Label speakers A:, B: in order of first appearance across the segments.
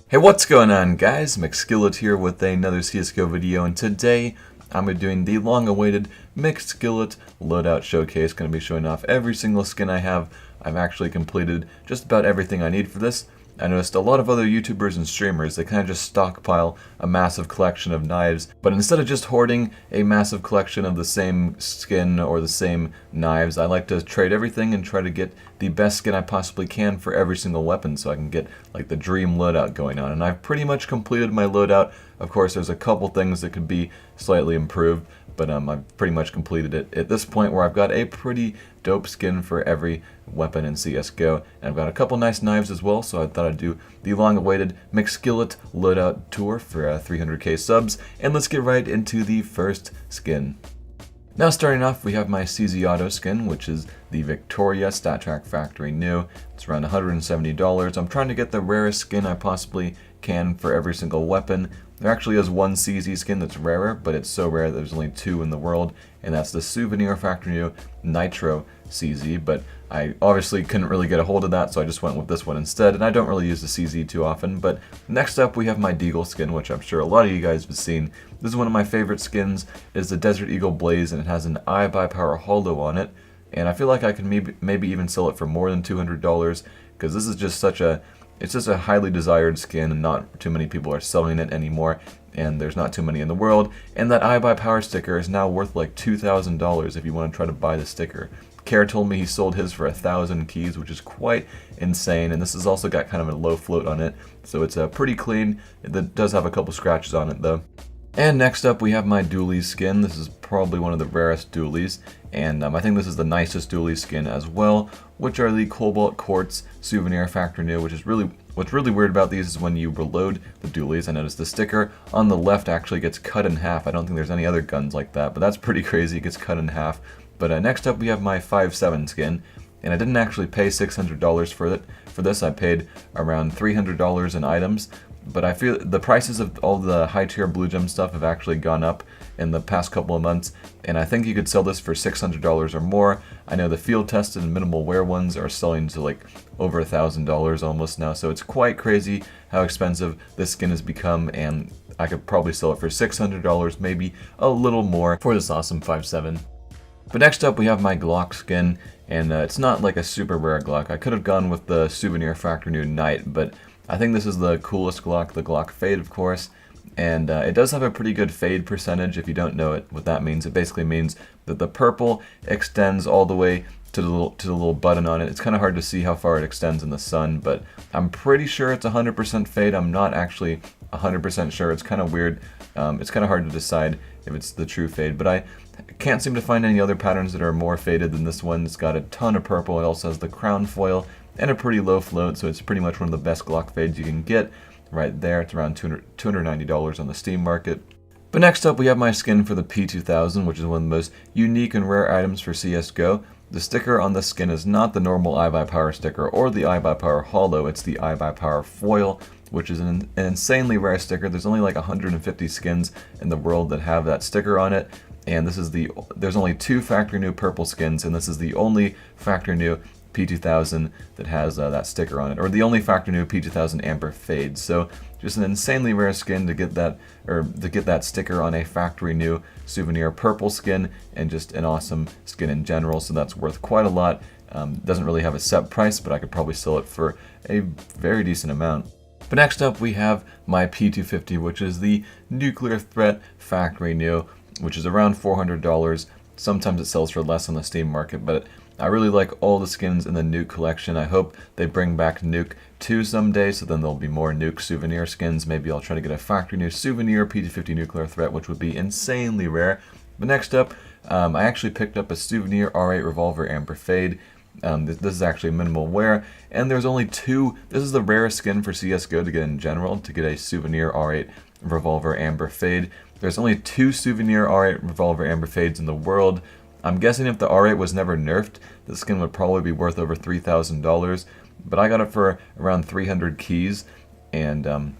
A: Hey, what's going on, guys? McSkillet here with another CSGO video, and today I'm doing the long-awaited McSkillet Loadout Showcase. Going to be showing off every single skin I have. I've actually completed just about everything I need for this. I noticed a lot of other YouTubers and streamers, they kind of just stockpile a massive collection of knives, but instead of just hoarding a massive collection of the same skin or the same knives, I like to trade everything and try to get the best skin I possibly can for every single weapon so I can get like the dream loadout going on. And I've pretty much completed my loadout. Of course, there's a couple things that could be slightly improved, but I've pretty much completed it at this point where I've got a pretty dope skin for every weapon in CSGO, and I've got a couple nice knives as well, so I thought I'd do the long-awaited McSkillet Loadout Tour for 300k subs, and let's get right into the first skin. Now starting off, we have my CZ Auto skin, which is the Victoria StatTrak Factory New. It's around $170. I'm trying to get the rarest skin I possibly can for every single weapon. There actually is one CZ skin that's rarer, but it's so rare that there's only two in the world, and that's the Souvenir Factory New Nitro CZ, but I obviously couldn't really get a hold of that, so I just went with this one instead, and I don't really use the CZ too often. But next up we have my Deagle skin, which I'm sure a lot of you guys have seen. This is one of my favorite skins. It's the Desert Eagle Blaze, and it has an Eye by Power holo on it, and I feel like I can maybe even sell it for more than $200, because this is just it's just a highly desired skin, and not too many people are selling it anymore, and there's not too many in the world. And that Eye by Power sticker is now worth like $2,000 if you want to try to buy the sticker. Care told me he sold his for 1,000 keys, which is quite insane, and this has also got kind of a low float on it, so it's pretty clean. It does have a couple scratches on it though. And next up we have my Dualies skin. This is probably one of the rarest Dualies, and I think this is the nicest Dualies skin as well, which are the Cobalt Quartz Souvenir Factory New, which is what's really weird about these is when you reload the Dualies, I noticed the sticker on the left actually gets cut in half. I don't think there's any other guns like that, but that's pretty crazy. It gets cut in half. But next up we have my 5.7 skin, and I didn't actually pay $600 for this. I paid around $300 in items, but I feel the prices of all the high tier blue gem stuff have actually gone up in the past couple of months, and I think you could sell this for $600 or more. I know the field tested and minimal wear ones are selling to like over $1,000 almost now, so it's quite crazy how expensive this skin has become, and I could probably sell it for $600, maybe a little more for this awesome 5.7. But next up we have my Glock skin, and it's not like a super rare Glock. I could have gone with the Souvenir Factory New Night, but I think this is the coolest Glock, the Glock Fade of course, and it does have a pretty good fade percentage. If you don't know what that means, it basically means that the purple extends all the way to the little button on it. It's kind of hard to see how far it extends in the sun, but I'm pretty sure it's 100% fade. I'm not actually 100% sure. It's kind of weird. It's kind of hard to decide if it's the true fade, but I can't seem to find any other patterns that are more faded than this one. It's got a ton of purple. It also has the crown foil and a pretty low float, so it's pretty much one of the best Glock fades you can get right there. It's around $290 on the Steam market. But next up we have my skin for the P2000, which is one of the most unique and rare items for CSGO. The sticker on this skin is not the normal Eye by Power sticker or the Eye by Power holo, it's the Eye by Power foil, which is an insanely rare sticker. There's only like 150 skins in the world that have that sticker on it, and there's only two Factory New purple skins, and this is the only Factory New P2000 that has that sticker on it, or the only Factory New P2000 Amber Fade. So just an insanely rare skin to get that sticker on a Factory New Souvenir purple skin, and just an awesome skin in general, so that's worth quite a lot. Doesn't really have a set price, but I could probably sell it for a very decent amount. But next up we have my P250, which is the Nuclear Threat Factory New, which is around $400. Sometimes it sells for less on the Steam market, but I really like all the skins in the Nuke collection. I hope they bring back Nuke 2 someday, so then there'll be more Nuke souvenir skins. Maybe I'll try to get a Factory New Souvenir P250 Nuclear Threat, which would be insanely rare. But next up, I actually picked up a Souvenir R8 Revolver Amber Fade. This is actually minimal wear, and there's only two. This is the rarest skin for CSGO to get in general, to get a Souvenir R8 Revolver Amber Fade. There's only two Souvenir R8 Revolver Amber Fades in the world. I'm guessing if the R8 was never nerfed, this skin would probably be worth over $3,000, but I got it for around 300 keys, and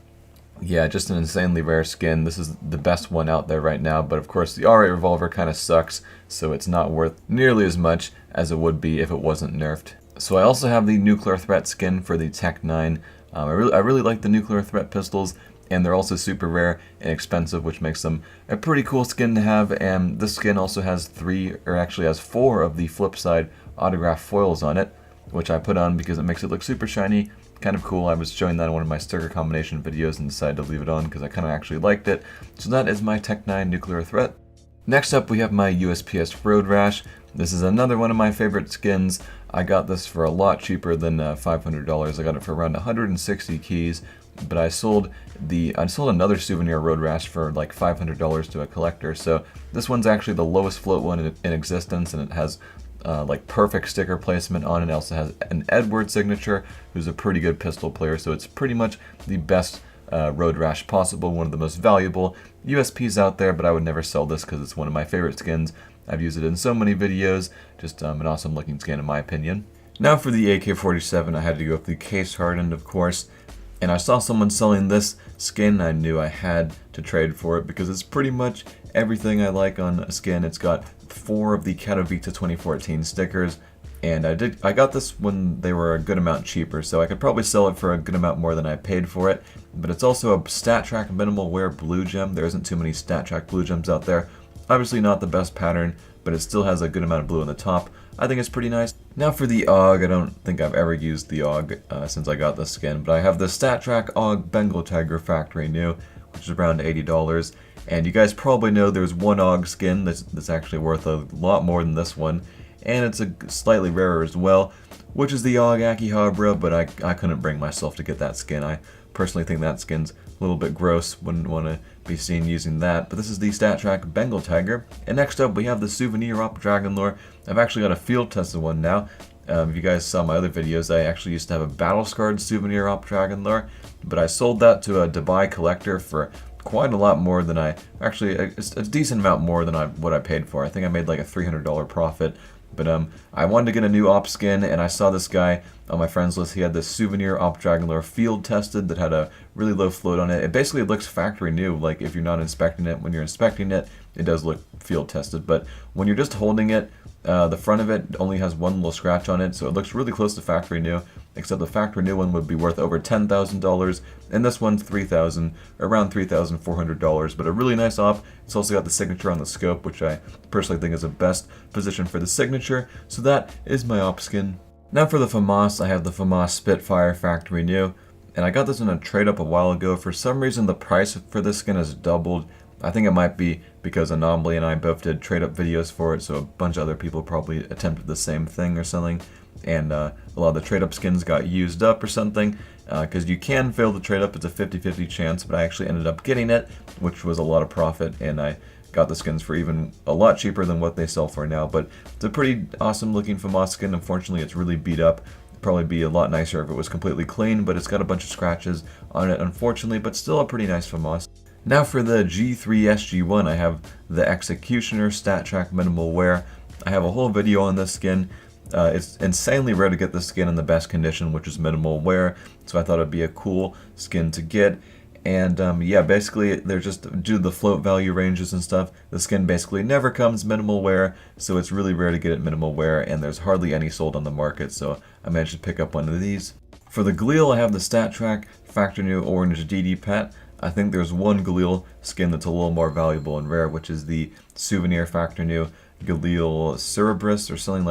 A: yeah, just an insanely rare skin. This is the best one out there right now, but of course the R8 Revolver kind of sucks, so it's not worth nearly as much as it would be if it wasn't nerfed. So I also have the Nuclear Threat skin for the Tech 9 I really like the nuclear threat pistols, and they're also super rare and expensive, which makes them a pretty cool skin to have. And this skin also has four of the flip side autograph foils on it, which I put on because it makes it look super shiny, kind of cool. I was showing that in one of my sticker combination videos and decided to leave it on because I kind of actually liked it. So that is my Tech 9 nuclear threat. Next up, we have my USPS Road Rash. This is another one of my favorite skins. I got this for a lot cheaper than $500. I got it for around 160 keys, but I sold another souvenir Road Rash for like $500 to a collector. So this one's actually the lowest float one in existence, and it has like perfect sticker placement on it. It also has an Edward signature, who's a pretty good pistol player, so it's pretty much the best Road Rash possible, one of the most valuable USPs out there, but I would never sell this because it's one of my favorite skins. I've used it in so many videos, just an awesome looking skin in my opinion. Now for the AK-47, I had to go with the case hardened, of course, and I saw someone selling this skin. I knew I had to trade for it because it's pretty much everything I like on a skin. It's got 4 of the Katowice 2014 stickers, and I got this when they were a good amount cheaper, so I could probably sell it for a good amount more than I paid for it. But it's also a StatTrak minimal wear blue gem. There isn't too many StatTrak blue gems out there. Obviously not the best pattern, but it still has a good amount of blue on the top. I think it's pretty nice. Now for the AUG, I don't think I've ever used the AUG since I got this skin, but I have the StatTrak AUG Bengal Tiger Factory New, which is around $80. And you guys probably know there's one AUG skin that's actually worth a lot more than this one, and it's a slightly rarer as well, which is the AUG Akihabara, but I couldn't bring myself to get that skin. I personally think that skin's a little bit gross, wouldn't want to be seen using that, but this is the StatTrak Bengal Tiger. And next up we have the Souvenir Op Dragon Lore. I've actually got a field tested one now. If you guys saw my other videos, I actually used to have a Battle Scarred Souvenir Op Dragon Lore, but I sold that to a Dubai collector for quite a lot more than a decent amount more than what I paid for. I think I made like a $300 profit. But I wanted to get a new op skin, and I saw this guy on my friends list. He had this Souvenir Op Dragon Lore field tested that had a really low float on it. It basically looks factory new. Like if you're not inspecting it, when you're inspecting it, it does look field tested. But when you're just holding it, the front of it only has one little scratch on it, so it looks really close to factory new. Except the factory new one would be worth over $10,000, and this one's around $3,400. But a really nice op. It's also got the signature on the scope, which I personally think is the best position for the signature. So that is my op skin. Now for the FAMAS, I have the FAMAS Spitfire Factory New, and I got this in a trade up a while ago. For some reason, the price for this skin has doubled. I think it might be because Anomaly and I both did trade up videos for it, so a bunch of other people probably attempted the same thing or something. And a lot of the trade-up skins got used up or something, because you can fail the trade-up. It's a 50-50 chance, but I actually ended up getting it, which was a lot of profit, and I got the skins for even a lot cheaper than what they sell for now. But it's a pretty awesome looking FAMAS skin. Unfortunately, it's really beat up. It'd probably be a lot nicer if it was completely clean, but it's got a bunch of scratches on it, unfortunately, but still a pretty nice FAMAS. Now for the G3SG1, I have the Executioner StatTrak Minimal Wear. I have a whole video on this skin. It's insanely rare to get this skin in the best condition, which is minimal wear, so I thought it'd be a cool skin to get. And yeah, basically they're just due to the float value ranges and stuff, the skin basically never comes minimal wear, so it's really rare to get it minimal wear, and there's hardly any sold on the market, so I managed to pick up one of these. For the Galil, I have the StatTrak Factor New Orange DD Pet. I think there's one Galil skin that's a little more valuable and rare, which is the Souvenir Factor New Galil Cerberus or something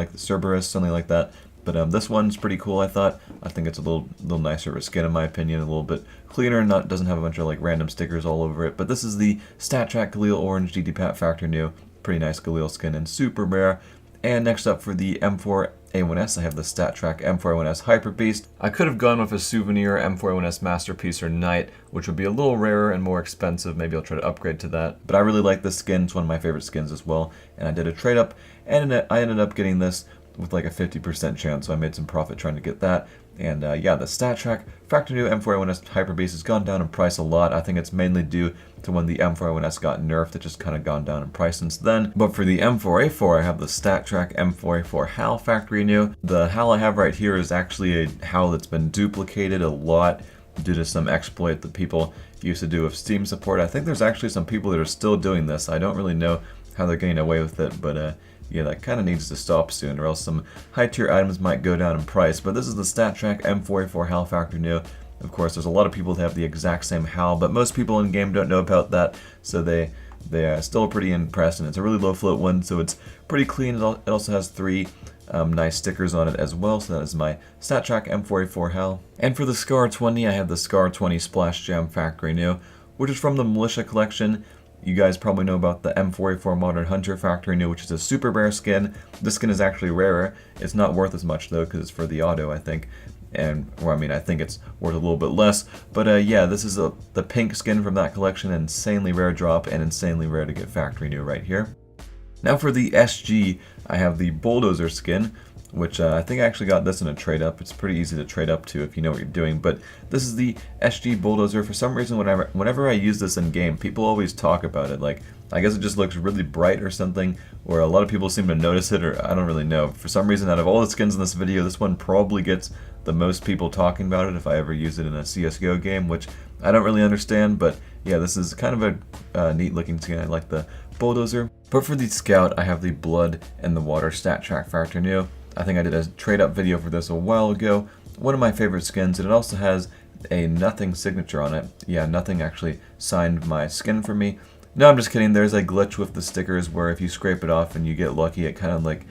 A: like that. But this one's pretty cool, I thought. I think it's a little nicer of a skin in my opinion, a little bit cleaner, doesn't have a bunch of like random stickers all over it. But this is the StatTrak Galil Orange DD Pat Factor New. Pretty nice Galil skin and super rare. And next up for the M4A1S, I have the StatTrak M4A1S Hyper Beast. I could have gone with a Souvenir M4A1S Masterpiece or Knight, which would be a little rarer and more expensive. Maybe I'll try to upgrade to that. But I really like this skin. It's one of my favorite skins as well. And I did a trade up, and I ended up getting this with like a 50% chance, so I made some profit trying to get that. And yeah, the StatTrak Factor New M4A1S Hyper Beast has gone down in price a lot. I think it's mainly due to when the M4A1S got nerfed. It's just kind of gone down in price since then. But for the M4A4, I have the StatTrak M4A4 HAL Factory New. The HAL I have right here is actually a HAL that's been duplicated a lot due to some exploit that people used to do with Steam support. I think there's actually some people that are still doing this. I don't really know how they're getting away with it, but yeah, that kind of needs to stop soon, or else some high-tier items might go down in price. But this is the StatTrak M4A4 HAL Factor New. Of course, there's a lot of people that have the exact same HAL, but most people in game don't know about that, so they are still pretty impressed, and it's a really low float one, so it's pretty clean. It also has 3 nice stickers on it as well, so that is my StatTrak M4A4 HAL. And for the Scar 20, I have the Scar 20 Splash Jam Factory New, which is from the Militia Collection. You guys probably know about the M4A4 Modern Hunter Factory New, which is a super rare skin. This skin is actually rarer. It's not worth as much though, because it's for the auto, I think. And, well, I mean, I think it's worth a little bit less. But yeah, this is the pink skin from that collection. Insanely rare drop, and insanely rare to get Factory New right here. Now for the SG, I have the Bulldozer skin, which I think I actually got this in a trade-up. It's pretty easy to trade up to if you know what you're doing, but this is the SG Bulldozer. For some reason, whenever I use this in-game, people always talk about it. Like, I guess it just looks really bright or something, or a lot of people seem to notice it, or I don't really know. For some reason, out of all the skins in this video, this one probably gets the most people talking about it if I ever use it in a CSGO game, which I don't really understand, but yeah, this is kind of a neat-looking skin. I like the Bulldozer. But for the Scout, I have the Blood and the Water StatTrak Factor New. I think I did a trade-up video for this a while ago. One of my favorite skins, and it also has a Nothing signature on it. Yeah, Nothing actually signed my skin for me. No, I'm just kidding. There's a glitch with the stickers where if you scrape it off and you get lucky, it kind of like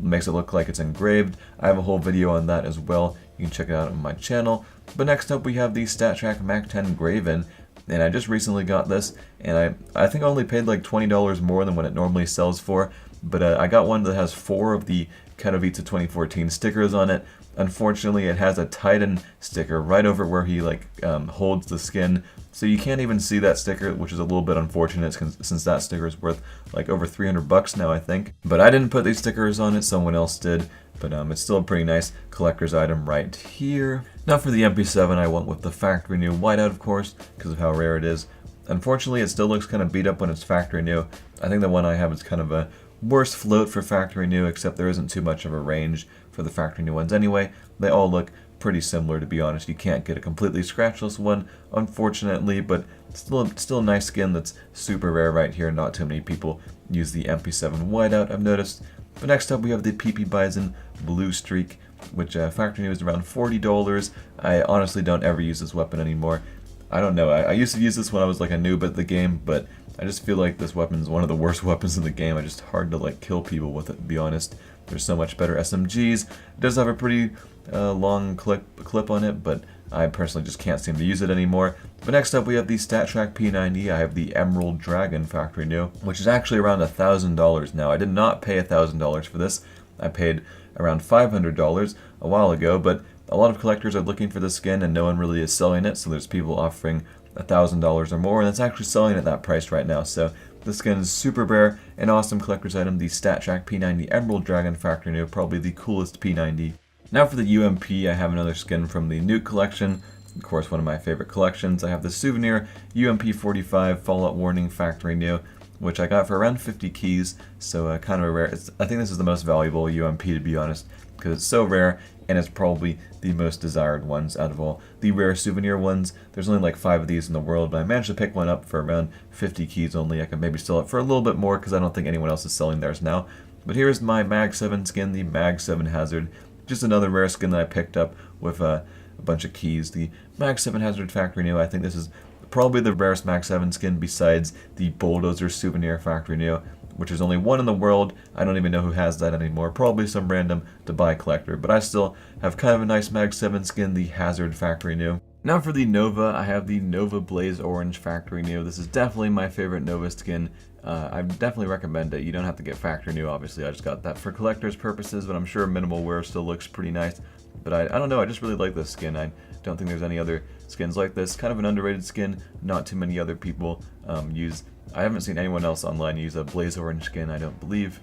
A: makes it look like it's engraved. I have a whole video on that as well. You can check it out on my channel. But next up we have the StatTrak Mac 10 Graven, and I just recently got this, and I think I only paid like $20 more than what it normally sells for, but I got one that has 4 of the Katowice 2014 stickers on it. Unfortunately, it has a Titan sticker right over where he holds the skin, so you can't even see that sticker, which is a little bit unfortunate since that sticker is worth like over $300 now, I think. But I didn't put these stickers on it, someone else did. But it's still a pretty nice collector's item right here. Now for the MP7, I went with the Factory New Whiteout, of course, because of how rare it is. Unfortunately, it still looks kind of beat up when it's Factory New. I think the one I have is kind of a worse float for Factory New, except there isn't too much of a range for the Factory New ones anyway. They all look pretty similar, to be honest. You can't get a completely scratchless one, unfortunately, but still a nice skin that's super rare right here. Not too many people use the MP7 Whiteout, I've noticed. But next up we have the PP Bison Blue Streak, which Factory New is around $40. I honestly don't ever use this weapon anymore. I don't know, I used to use this when I was like a noob at the game, but I just feel like this weapon is one of the worst weapons in the game. It's just hard to like kill people with it, to be honest. There's so much better SMGs. It does have a pretty long clip on it, but I personally just can't seem to use it anymore. But next up we have the StatTrak P90. I have the Emerald Dragon Factory New, which is actually around $1,000 now. I did not pay $1,000 for this. I paid around $500 a while ago, but a lot of collectors are looking for this skin and no one really is selling it, so there's people offering $1,000 or more, and it's actually selling at that price right now. So this skin is super rare, an awesome collector's item, the StatTrak P90 Emerald Dragon Factory New, probably the coolest P90. Now for the UMP, I have another skin from the Nuke collection, of course one of my favorite collections. I have the Souvenir UMP 45 Fallout Warning Factory New, which I got for around 50 keys, so kind of a rare. I think this is the most valuable UMP, to be honest, because it's so rare, and it's probably the most desired ones out of all the rare souvenir ones. There's only like 5 of these in the world, but I managed to pick one up for around 50 keys only. I could maybe sell it for a little bit more because I don't think anyone else is selling theirs now. But here's my Mag 7 skin, the Mag 7 Hazard. Just another rare skin that I picked up with a bunch of keys. The Mag 7 Hazard Factory New. I think this is probably the rarest Mag 7 skin besides the Bulldozer Souvenir Factory New, which is only one in the world. I don't even know who has that anymore. Probably some random to-buy collector, but I still have kind of a nice Mag 7 skin, the Hazard Factory New. Now for the Nova, I have the Nova Blaze Orange Factory New. This is definitely my favorite Nova skin. I definitely recommend it. You don't have to get Factory New, obviously. I just got that for collector's purposes, but I'm sure minimal wear still looks pretty nice. But I don't know, I just really like this skin. I don't think there's any other skins like this. Kind of an underrated skin. Not too many other people use. I haven't seen anyone else online use a Blaze Orange skin, I don't believe.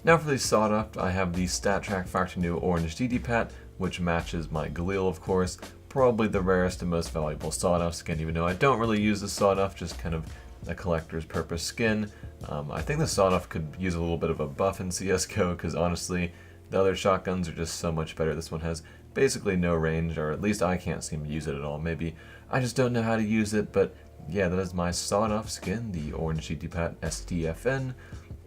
A: Now for the Sawed-Off, I have the StatTrak Factory New Orange DD-Pat, which matches my Galil, of course. Probably the rarest and most valuable Sawed-Off skin, even though I don't really use the Sawed-Off, just kind of a collector's purpose skin. I think the Sawed-Off could use a little bit of a buff in CSGO, because honestly, the other shotguns are just so much better. This one has basically no range, or at least I can't seem to use it at all. Maybe I just don't know how to use it, but yeah, that is my Sawed-Off skin, the Orange DD-Pat STFN.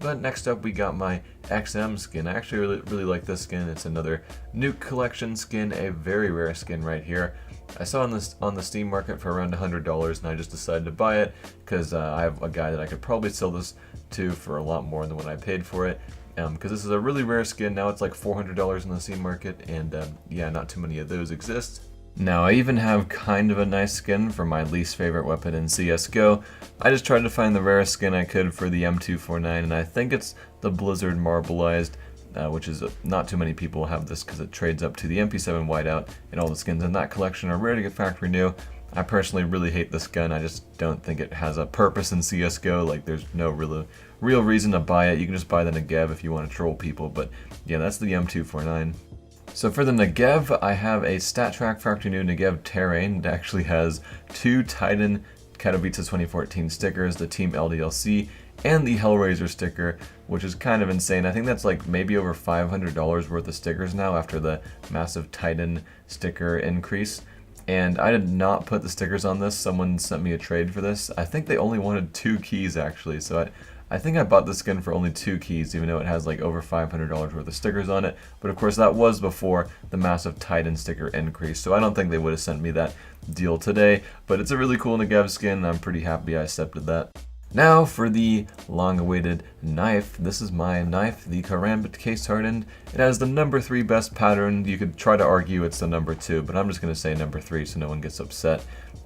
A: But next up we got my XM skin. I actually really like this skin. It's another Nuke collection skin, a very rare skin right here. I saw it on the Steam market for around $100, and I just decided to buy it because I have a guy that I could probably sell this to for a lot more than what I paid for it. Because this is a really rare skin. Now it's like $400 in the Steam market, and yeah, not too many of those exist. Now I even have kind of a nice skin for my least favorite weapon in CSGO. I just tried to find the rarest skin I could for the M249, and I think it's the Blizzard Marbleized, which is not too many people have this because it trades up to the MP7 whiteout, and all the skins in that collection are rare to get factory new. I personally really hate this gun. I just don't think it has a purpose in CSGO. Like, there's no real reason to buy it. You can just buy the Negev if you want to troll people, but yeah, that's the M249. So for the Negev, I have a StatTrak factory new Negev Terrain. It actually has 2 Titan Katowice 2014 stickers, the Team LDLC, and the Hellraiser sticker, which is kind of insane. I think that's like maybe over $500 worth of stickers now after the massive Titan sticker increase. And I did not put the stickers on this. Someone sent me a trade for this. I think they only wanted 2 keys actually, so I think I bought the skin for only 2 keys, even though it has like over $500 worth of stickers on it. But of course that was before the massive Titan sticker increase, so I don't think they would have sent me that deal today. But it's a really cool Negev skin, and I'm pretty happy I accepted that. Now for the long-awaited knife. This is my knife, the Karambit case hardened. It has the number 3 best pattern. You could try to argue it's the number 2, but I'm just going to say number 3 so no one gets upset.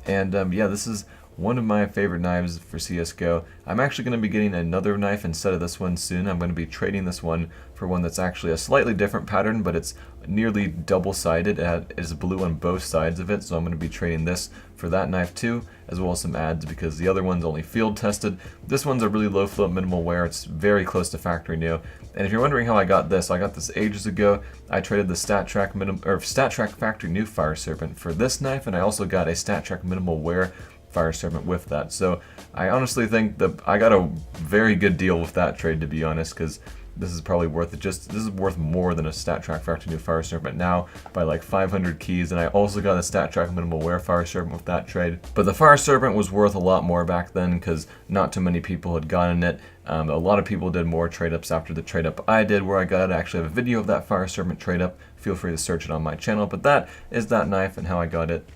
A: And yeah, this is one of my favorite knives for CSGO. I'm actually going to be getting another knife instead of this one soon. I'm going to be trading this one for one that's actually a slightly different pattern, but it's nearly double-sided. It is blue on both sides of it, so I'm going to be trading this for that knife too, as well as some ads, because the other one's only field tested. This one's a really low float, minimal wear. It's very close to factory new. And if you're wondering how I got this ages ago. I traded the StatTrak factory new Fire Serpent for this knife, and I also got a StatTrak minimal wear Fire Serpent with that. So I honestly think that I got a very good deal with that trade, to be honest, because this is probably worth it. This is worth more than a StatTrak factory new Fire Serpent now by like 500 keys, and I also got a StatTrak minimal wear Fire Serpent with that trade. But the Fire Serpent was worth a lot more back then because not too many people had gotten it. A lot of people did more trade ups after the trade up I did where I got it. I actually have a video of that Fire Serpent trade up. Feel free to search it on my channel, but that is that knife and how I got it.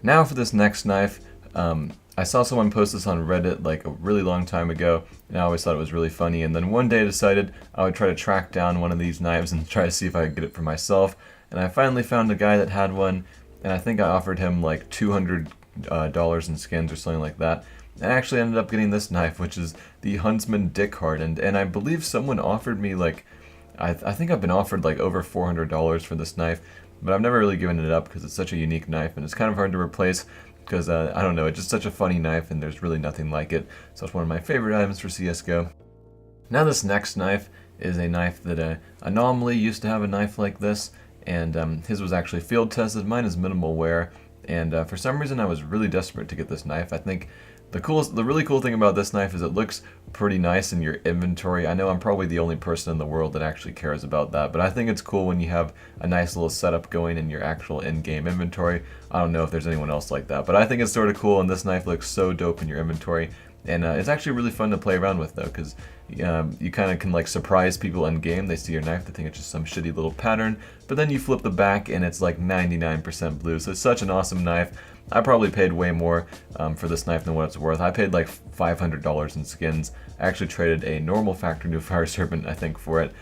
A: Now for this next knife. I saw someone post this on Reddit like a really long time ago, and I always thought it was really funny, and then one day I decided I would try to track down one of these knives and try to see if I could get it for myself, and I finally found a guy that had one, and I think I offered him like $200 in skins or something like that, and I actually ended up getting this knife, which is the Huntsman Dick Hardened, and I believe someone offered me like, I think I've been offered like over $400 for this knife, but I've never really given it up because it's such a unique knife, and it's kind of hard to replace. Because, I don't know, it's just such a funny knife and there's really nothing like it. So it's one of my favorite items for CSGO. Now this next knife is a knife that Anomaly used to have a knife like this. And his was actually field tested. Mine is minimal wear. And for some reason I was really desperate to get this knife. I think the really cool thing about this knife is it looks pretty nice in your inventory. I know I'm probably the only person in the world that actually cares about that, but I think it's cool when you have a nice little setup going in your actual in-game inventory. I don't know if there's anyone else like that, but I think it's sort of cool, and this knife looks so dope in your inventory. And it's actually really fun to play around with though, because you kind of can like surprise people in game. They see your knife, they think it's just some shitty little pattern, but then you flip the back and it's like 99% blue. So it's such an awesome knife. I probably paid way more for this knife than what it's worth. I paid like $500 in skins. I actually traded a normal factory new Fire Serpent, I think, for it,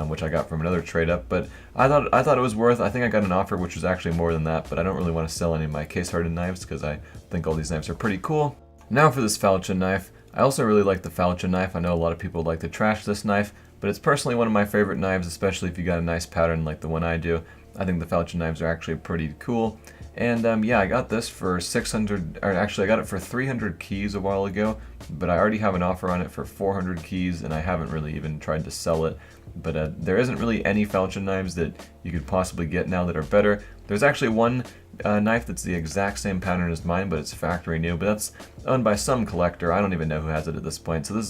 A: which I got from another trade up. But I thought it was worth. I think I got an offer which was actually more than that. But I don't really want to sell any of my case hardened knives because I think all these knives are pretty cool. Now for this falchion knife. I also really like the falchion knife. I know a lot of people like to trash this knife, but it's personally one of my favorite knives, especially if you got a nice pattern like the one I do. I think the falchion knives are actually pretty cool. And yeah, I got this for 600, or actually I got it for 300 keys a while ago, but I already have an offer on it for 400 keys, and I haven't really even tried to sell it. But there isn't really any falchion knives that you could possibly get now that are better. There's actually one knife that's the exact same pattern as mine, but it's factory new, but that's owned by some collector. I don't even know who has it at this point, so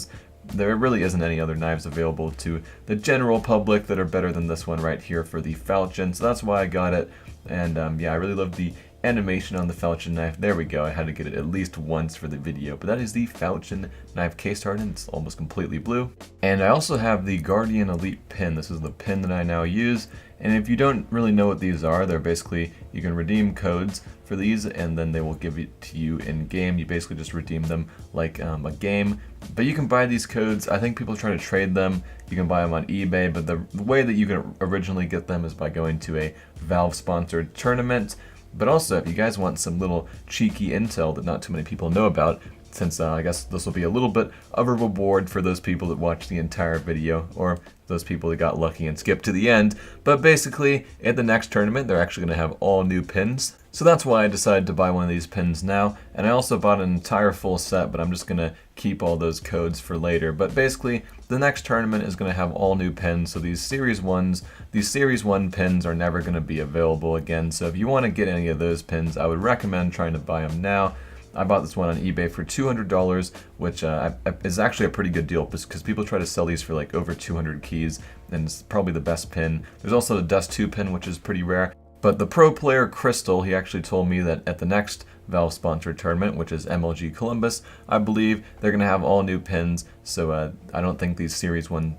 A: there really isn't any other knives available to the general public that are better than this one right here for the falchion, so that's why I got it. And yeah, I really love the animation on the falchion knife. There we go. I had to get it at least once for the video, but that is the falchion knife case hardened. It's almost completely blue. And I also have the Guardian Elite pin. This is the pin that I now use. And if you don't really know what these are, they're basically, you can redeem codes for these and then they will give it to you in game. You basically just redeem them like a game. But you can buy these codes. I think people try to trade them. You can buy them on eBay, but the way that you can originally get them is by going to a Valve sponsored tournament. But also, if you guys want some little cheeky intel that not too many people know about, since I guess this will be a little bit of a reward for those people that watched the entire video, or those people that got lucky and skipped to the end. But basically, at the next tournament, they're actually going to have all new pins. So that's why I decided to buy one of these pins now. And I also bought an entire full set, but I'm just going to keep all those codes for later. But basically, the next tournament is going to have all new pins. So these Series 1 pins are never going to be available again. So if you want to get any of those pins, I would recommend trying to buy them now. I bought this one on eBay for $200, which is actually a pretty good deal because people try to sell these for like over 200 keys, and it's probably the best pin. There's also the Dust 2 pin, which is pretty rare. But the pro player Crystal, he actually told me that at the next Valve sponsored tournament, which is MLG Columbus, I believe they're going to have all new pins. So I don't think these Series 1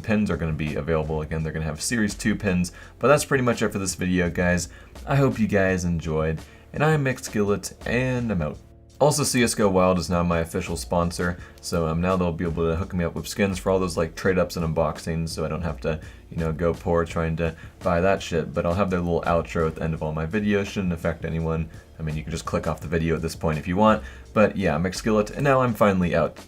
A: pins are going to be available again. They're going to have Series 2 pins. But that's pretty much it for this video, guys. I hope you guys enjoyed. And I'm McSkillet, and I'm out. Also, CSGO Wild is now my official sponsor, so now they'll be able to hook me up with skins for all those like trade-ups and unboxings, so I don't have to, go poor trying to buy that shit. But I'll have their little outro at the end of all my videos. Shouldn't affect anyone. I mean, you can just click off the video at this point if you want. But yeah, I'm McSkillet, and now I'm finally out.